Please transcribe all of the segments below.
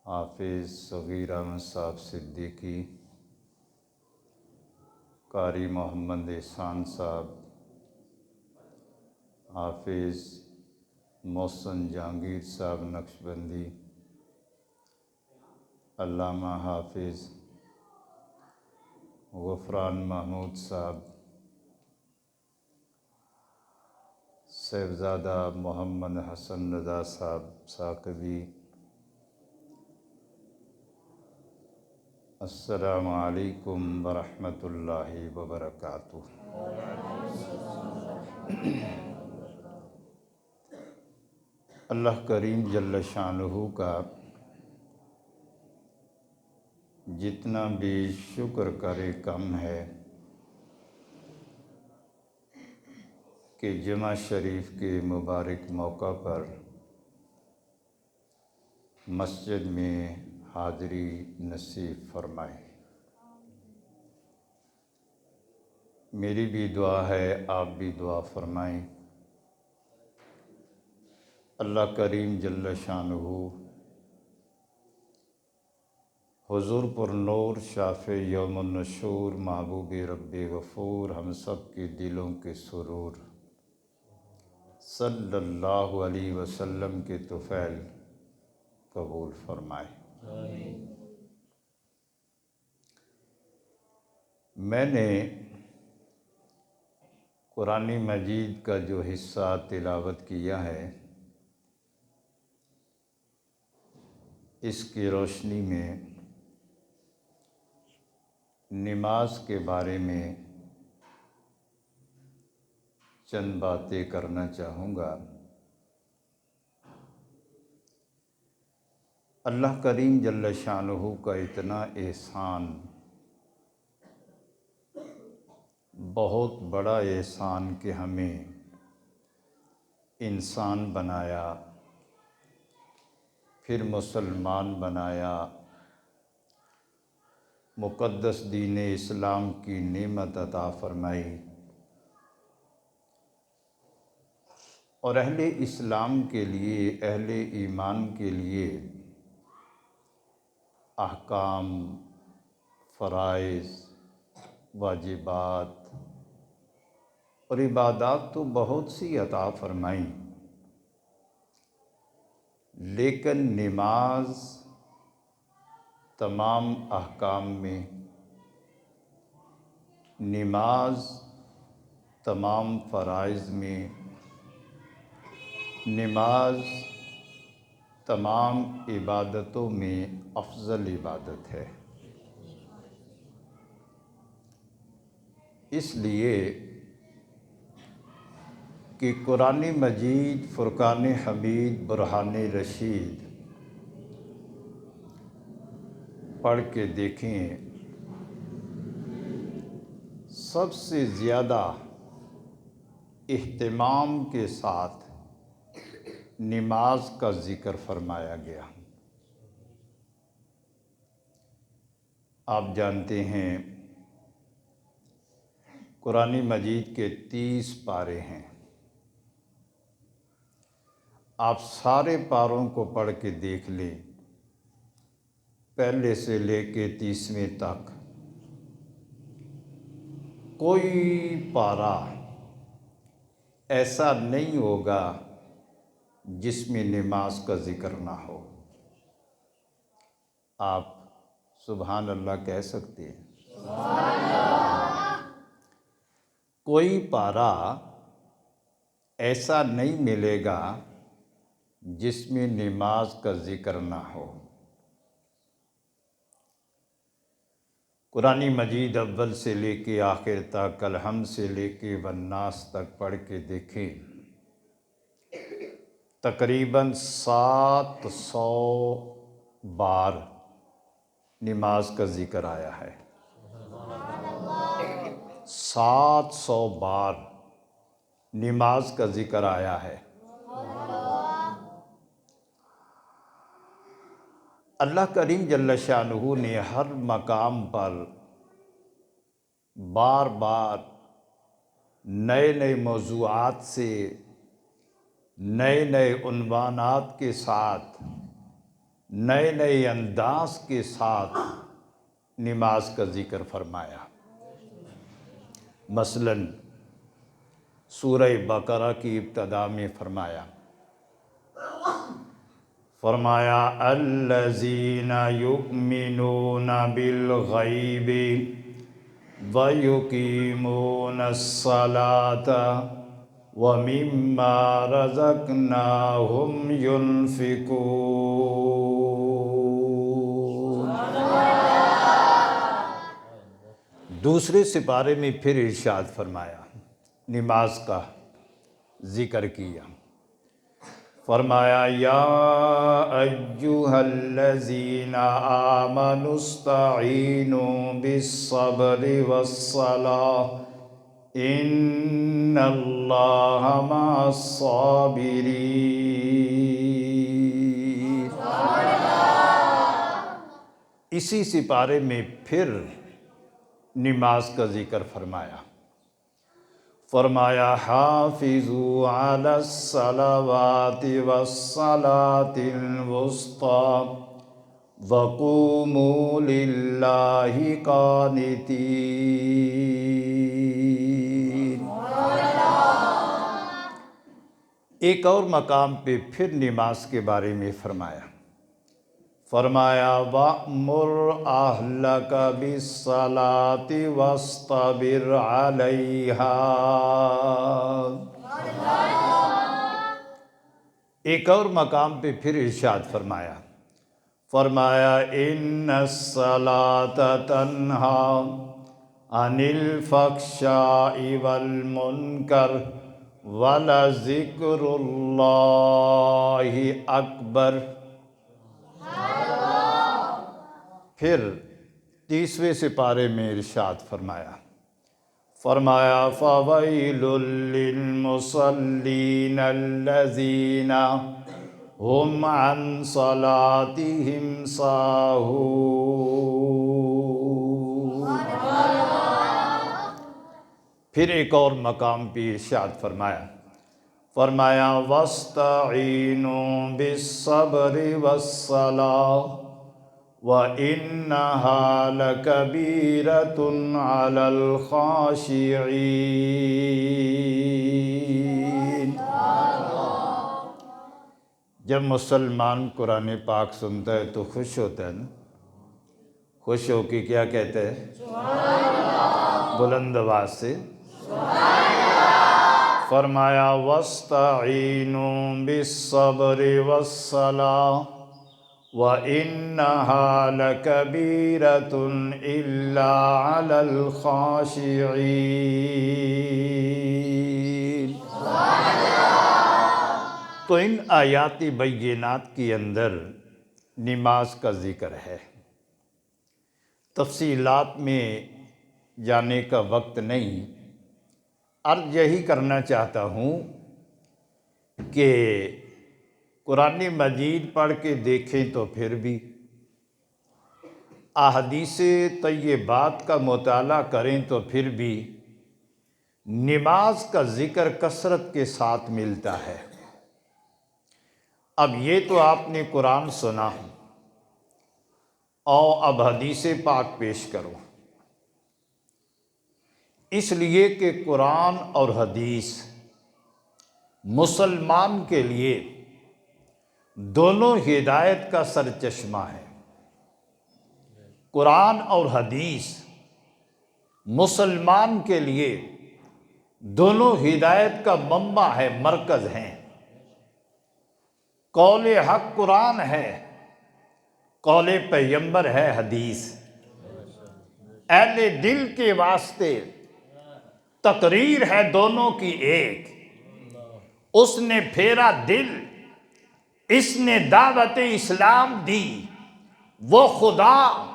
حافظ صغیر احمد صاحب صدیقی، قاری محمد احسان صاحب، حافظ محسن جہانگیر صاحب نقشبندی، علامہ حافظ غفران محمود صاحب، صاحبزادہ محمد حسن رضا صاحب ثاقبی۔ السلام علیکم ورحمۃ اللہ وبرکاتہ۔ اللہ کریم جل شانہ کا جتنا بھی شکر کرے کم ہے کہ جمعہ شریف کے مبارک موقع پر مسجد میں حاضری نصیب فرمائے۔ میری بھی دعا ہے، آپ بھی دعا فرمائیں۔ اللہ کریم جل شانہ حضور پر نور شافع یوم النشور محبوب رب غفور ہم سب کے دلوں کے سرور صلی اللہ علیہ وسلم کے طفیل قبول فرمائے۔ میں نے قرآن مجید کا جو حصہ تلاوت کیا ہے، اس کی روشنی میں نماز کے بارے میں چند باتیں کرنا چاہوں گا۔ اللہ کریم جل شانہ کا اتنا احسان، بہت بڑا احسان کہ ہمیں انسان بنایا، پھر مسلمان بنایا، مقدس دین اسلام کی نعمت عطا فرمائی، اور اہل اسلام کے لیے، اہل ایمان کے لیے احکام، فرائض، واجبات اور عبادات تو بہت سی عطا فرمائیں، لیکن نماز تمام احکام میں، نماز تمام فرائض میں، نماز تمام عبادتوں میں افضل عبادت ہے۔ اس لیے کہ قرآن مجید، فرقان حمید، برہان رشید پڑھ کے دیکھیں، سب سے زیادہ اہتمام کے ساتھ نماز کا ذکر فرمایا گیا۔ آپ جانتے ہیں قرآن مجید کے 30 پارے ہیں۔ آپ سارے پاروں کو پڑھ کے دیکھ لیں، پہلے سے لے کے 30ویں تک کوئی پارہ ایسا نہیں ہوگا جس میں نماز کا ذکر نہ ہو۔ آپ سبحان اللہ کہہ سکتے ہیں؟ کوئی پارہ ایسا نہیں ملے گا جس میں نماز کا ذکر نہ ہو۔ قرآن مجید اول سے لے کے آخر تک، الحمد سے لے کے والناس تک پڑھ کے دیکھیں، تقریباً 700 بار نماز کا ذکر آیا ہے۔ 700 بار نماز کا ذکر آیا ہے۔ اللہ کریم جل شانہ نے ہر مقام پر بار بار نئے نئے موضوعات سے، نئے نئے عنوانات کے ساتھ نئے نئے انداز کے ساتھ نماز کا ذکر فرمایا۔ مثلاً سورہ بقرہ کی ابتدا میں فرمایا الذین یؤمنون بالغیب ویقیمون الصلاة ومما رزقناہم ينفقون۔ دوسرے سپارے میں پھر ارشاد فرمایا، نماز کا ذکر کیا، فرمایا یا ایھا الذین آمنوا استعینوا بالصبر والصلاة ان اللہ مع الصابرین۔ اسی سپارے میں پھر نماز کا ذکر فرمایا حافظوا علی الصلوات والصلاة الوسطی وقوموا للہ قانتین۔ ایک اور مقام پہ پھر نماز کے بارے میں فرمایا وَأْمُرْ أَهْلَكَ بِالصَّلَاةِ وَاصْطَبِرْ عَلَيْهَا۔ ایک اور مقام پہ پھر ارشاد فرمایا إِنَّ الصَّلَاةَ تَنْهَى عَنِ الْفَحْشَاءِ وَالْمُنْكَرِ وَلَذِكْرُ اللَّهِ أَكْبَرُ۔ پھر تیسویں سپارے میں ارشاد فرمایا فَوَيْلٌ لِّلْمُصَلِّينَ الَّذِينَ هُمْ عَنْ صَلَاتِهِمْ سَاهُونَ۔ پھر ایک اور مقام پہ ارشاد فرمایا وَاسْتَعِینُوا بِالصَّبْرِ وَالصَّلَاةِ وَإِنَّهَا لَكَبِیرَةٌ عَلَى الْخَاشِعِینَ۔ جب مسلمان قرآن پاک سنتا ہے تو خوش ہوتا ہے نا؟ خوش ہو کے کیا کہتا ہے؟ بلند آواز سے فرمایا وَاسْتَعِینُوا بِالصَّبْرِ وَالصَّلَاةِ وَإِنَّهَا لَكَبِیرَةٌ إِلَّا عَلَى الْخَاشِعِینَ۔ تو ان آیات بینات کے اندر نماز کا ذکر ہے۔ تفصیلات میں جانے کا وقت نہیں، عرض یہی کرنا چاہتا ہوں کہ قرآن مجید پڑھ کے دیکھیں تو پھر بھی، احادیث طیبات کا مطالعہ کریں تو پھر بھی نماز کا ذکر کثرت کے ساتھ ملتا ہے۔ اب یہ تو آپ نے قرآن سنا، اور اب حدیث پاک پیش کرو، اس لیے کہ قرآن اور حدیث مسلمان کے لیے دونوں ہدایت کا سرچشمہ ہے۔ قرآن اور حدیث مسلمان کے لیے دونوں ہدایت کا منبع ہے، مرکز ہیں۔ قول حق قرآن ہے، قول پیغمبر ہے حدیث۔ اہل دل کے واسطے تقریر ہے دونوں کی ایک، اس نے پھیرا دل، اس نے دعوت اسلام دی، وہ خدا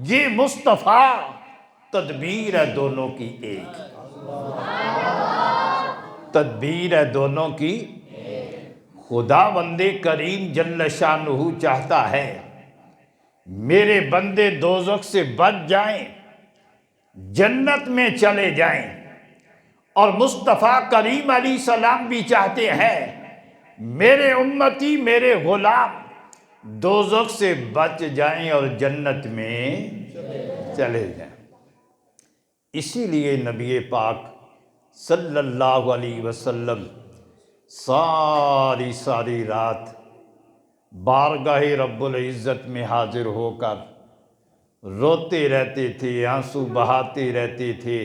یہ مصطفیٰ، تدبیر ہے دونوں کی ایک، تدبیر ہے دونوں کی۔ خدا بندے کریم جل شانہ چاہتا ہے میرے بندے دوزخ سے بچ جائیں، جنت میں چلے جائیں، اور مصطفیٰ کریم علیہ السلام بھی چاہتے ہیں میرے امتی، میرے غلام دوزخ سے بچ جائیں اور جنت میں چلے جائیں۔ اسی لیے نبی پاک صلی اللہ علیہ وسلم ساری رات بارگاہ رب العزت میں حاضر ہو کر روتے رہتے تھے، آنسو بہاتے رہتے تھے،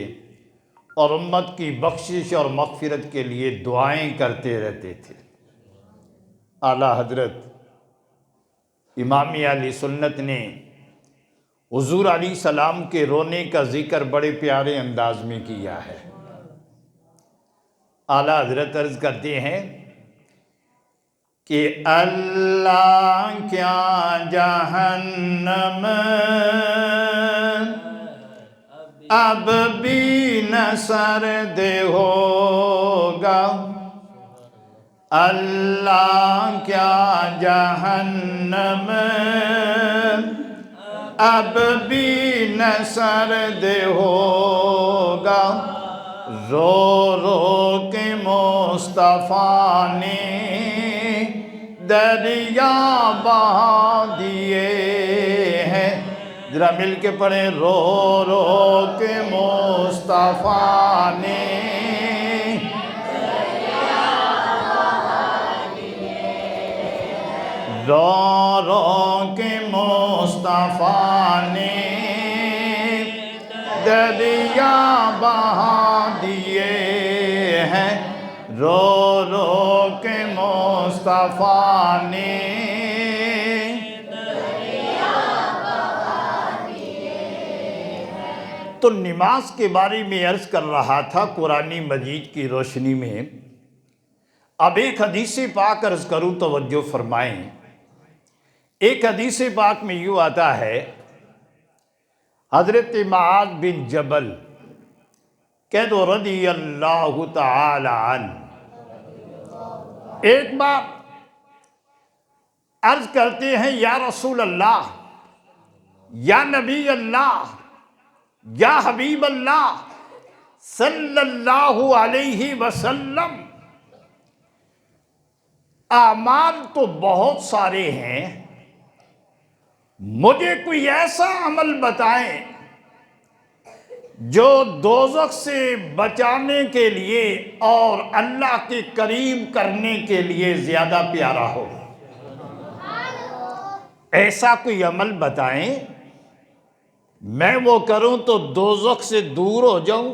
اور امت کی بخشش اور مغفرت کے لیے دعائیں کرتے رہتے تھے۔ اعلیٰ حضرت امام علیہ سنت نے حضور علیہ السلام کے رونے کا ذکر بڑے پیارے انداز میں کیا ہے۔ اعلیٰ حضرت عرض کرتے ہیں کہ اللہ کیا جہنم اب بھی نہ سرد ہوگا، اللہ کیا جہنم اب بھی نہ سرد ہوگا، رو رو کے مصطفیٰ نے دریا بہا دیے ہیں۔ ذرا مل کے پڑھیں، رو رو کے مصطفیٰ نے رو رو کے مصطفیٰ نے دریا بہا دیے ہیں، رو رو کے مصطفیٰ نے دریا بہا دیے ہیں۔ تو نماز کے بارے میں عرض کر رہا تھا قرآن مجید کی روشنی میں۔ اب ایک حدیث پاک عرض کروں، توجہ فرمائیں۔ ایک حدیث پاک میں یوں آتا ہے، حضرت معاذ بن جبل کہہ دو رضی اللہ تعالی عنہ، ایک بار عرض کرتے ہیں یا رسول اللہ، یا نبی اللہ، یا حبیب اللہ صلی اللہ علیہ وسلم، اعمال تو بہت سارے ہیں، مجھے کوئی ایسا عمل بتائیں جو دوزخ سے بچانے کے لیے اور اللہ کے قریب کرنے کے لیے زیادہ پیارا ہو۔ ایسا کوئی عمل بتائیں میں وہ کروں تو دوزخ سے دور ہو جاؤں،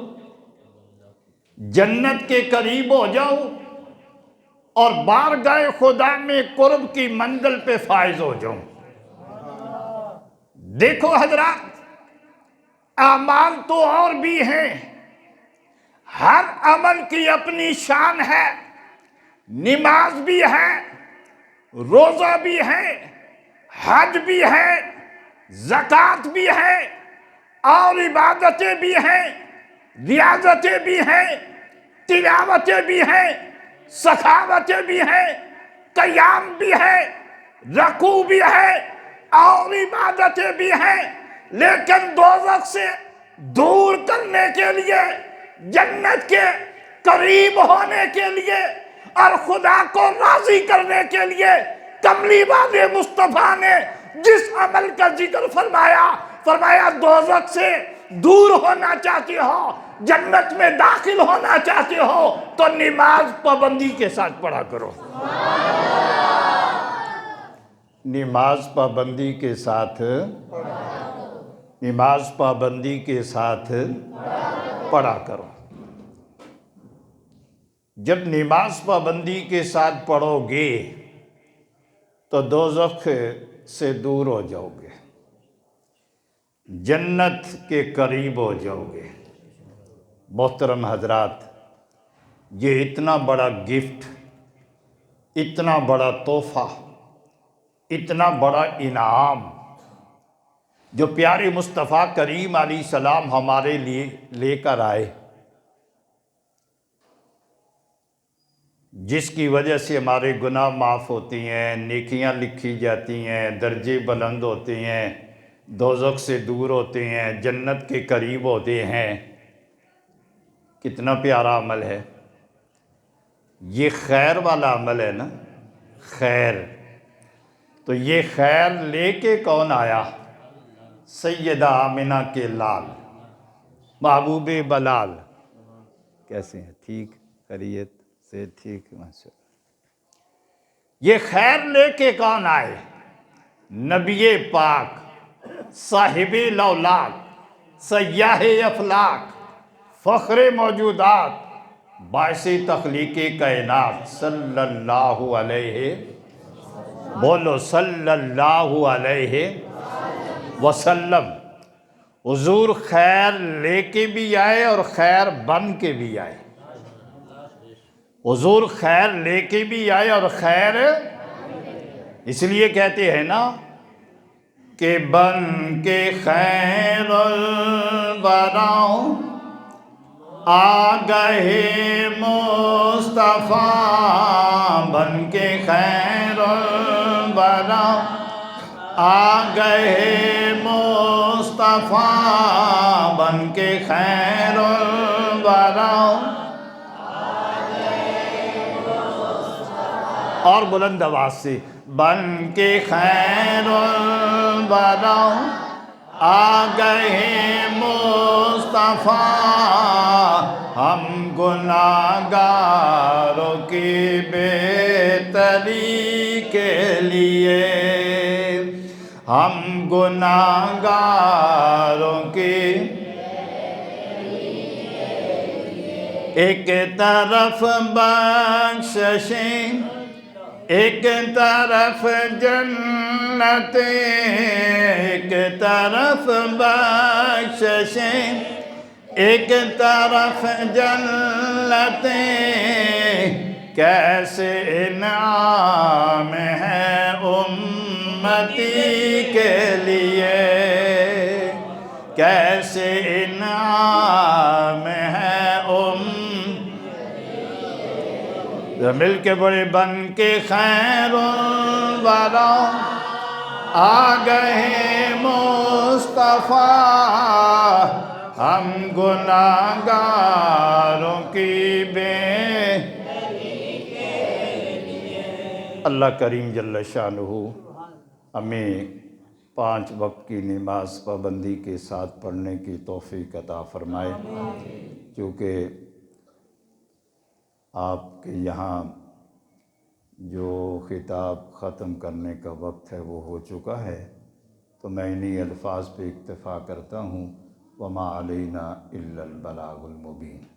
جنت کے قریب ہو جاؤں، اور بارگاہ خدا میں قرب کی منزل پہ فائز ہو جاؤں۔ دیکھو حضرات، اعمال تو اور بھی ہیں، ہر عمل کی اپنی شان ہے۔ نماز بھی ہے، روزہ بھی ہے، حج بھی ہے، زکوٰۃ بھی ہے، اور عبادتیں بھی ہیں، ریاضتیں بھی ہیں، تلاوتیں بھی ہیں، سخاوتیں بھی ہیں، قیام بھی ہے، رکوع بھی ہے، اور عبادتیں بھی ہیں۔ لیکن دوزخ سے دور کرنے کے لیے، جنت کے قریب ہونے کے لیے، اور خدا کو راضی کرنے کے لیے کملی والے مصطفیٰ نے جس عمل کا ذکر فرمایا دوزخ سے دور ہونا چاہتے ہو، جنت میں داخل ہونا چاہتے ہو تو نماز پابندی کے ساتھ پڑھا کرو۔ نماز پابندی کے ساتھ پڑھا کرو۔ جب نماز پابندی کے ساتھ پڑھو گے تو دوزخ سے دور ہو جاؤ گے، جنت کے قریب ہو جاؤ گے۔ محترم حضرات، یہ اتنا بڑا گفٹ، اتنا بڑا تحفہ، اتنا بڑا انعام جو پیارے مصطفیٰ کریم علیہ السلام ہمارے لیے لے کر آئے، جس کی وجہ سے ہمارے گناہ معاف ہوتی ہیں، نیکیاں لکھی جاتی ہیں، درجے بلند ہوتے ہیں، دوزخ سے دور ہوتے ہیں، جنت کے قریب ہوتے ہیں۔ کتنا پیارا عمل ہے یہ، خیر والا عمل ہے نا، خیر۔ تو یہ خیر لے کے کون آیا؟ سیدہ آمنہ کے لال محبوب بلال۔ کیسے ہیں؟ ٹھیک؟ خیریت سے؟ ٹھیک؟ ماشاء اللہ۔ یہ خیر لے کے کون آئے؟ نبی پاک، صاحب لولاک، سیاح افلاک، فخر موجودات، باعث تخلیق کائنات، صلی اللہ علیہ، بولو صلی اللہ علیہ وسلم۔ حضور خیر لے کے بھی آئے اور خیر بن کے بھی آئے۔ حضور خیر لے کے بھی آئے اور خیر، اس لیے کہتے ہیں نا کہ بن کے خیر الورا آ گئے مصطفیٰ، بن کے خیر الورا آ گئے مصطفیٰ، بن کے خیر الورا۔ اور بلند آواز سے، بن کے خیر الورا آ گئے مصطفیٰ، ہم گناہ گاروں کی بہتری کے لیے، ہم گناہ گاروں کی، ایک طرف بخششیں، ایک طرف جنتیں، ایک طرف بخششیں، ایک طرف جنتیں، کیسے انعام ہے امتی کے لیے، کیسے انعام ہے مل کے بڑے، بن کے خیر الورا آ گئے مصطفیٰ، ہم گناہ گاروں کی اللہ کریم جل شانہ ہمیں 5 وقت کی نماز پابندی کے ساتھ پڑھنے کی توفیق عطا فرمائے، کیونکہ آپ کے یہاں جو خطاب ختم کرنے کا وقت ہے وہ ہو چکا ہے، تو میں انہی الفاظ پہ اکتفا کرتا ہوں، وَمَا عَلَيْنَا إِلَّا الْبَلَاغُ الْمُبِينُ۔